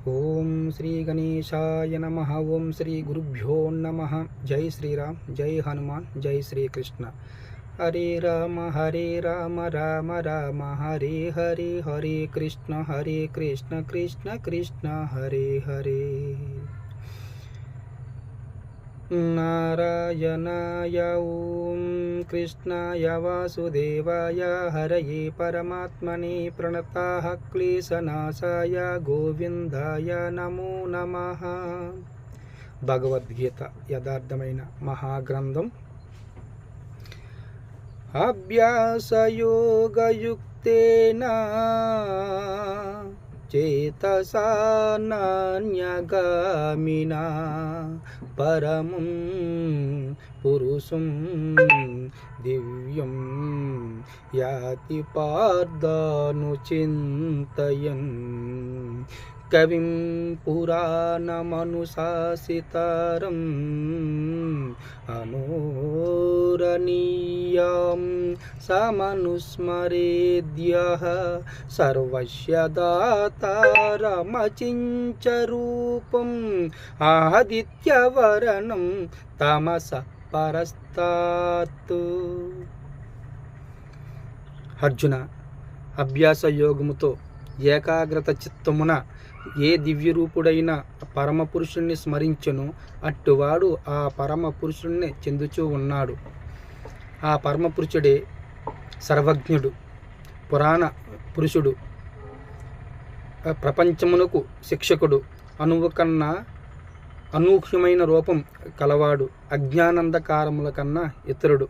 ఓం శ్రీ గణేశాయ నమః. ఓం శ్రీ గురుభ్యో నమః. జై శ్రీరామ్, జై హనుమాన్, జై శ్రీకృష్ణ. హరే రామ రామ రామ హరే హరే, హరే కృష్ణ కృష్ణ కృష్ణ హరే హరే. నారాయణాయ ఓం కృష్ణాయ వాసుదేవాయ హరయే పరమాత్మనే ప్రణతాః క్లేశనాశాయ గోవిందాయ నమో నమః. భగవద్గీత యథార్థమైన మహాగ్రంథం. అభ్యాసయోగయుక్తేన చేతసా నాన్యగామినా పరమం పురుషం దివ్యం యాతి పార్థానుచింతయన్. కవిం పురాణమనుశాసితారం అనూరణీయం సమనుస్మరేద్యః సర్వస్య దాతారమచించ రూపం ఆదిత్యవరణం తమసః పరస్తాత్. అర్జున, అభ్యాస యోగముతో ఏకాగ్రత చిత్తమున ఏ దివ్యరూపుడైన పరమపురుషుణ్ణి స్మరించెనో అట్టువాడు ఆ పరమపురుషుణ్ణి చెందుచూ ఉన్నాడు. ఆ పరమపురుషుడే సర్వజ్ఞుడు, పురాణ పురుషుడు, ప్రపంచమునకు శిక్షకుడు, అణువు కన్నా అనూహ్యమైన రూపం కలవాడు, అజ్ఞానందకారముల కన్నా ఇతరుడు.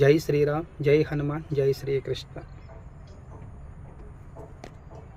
జై శ్రీరామ్, జై హనుమాన్, జై శ్రీకృష్ణ.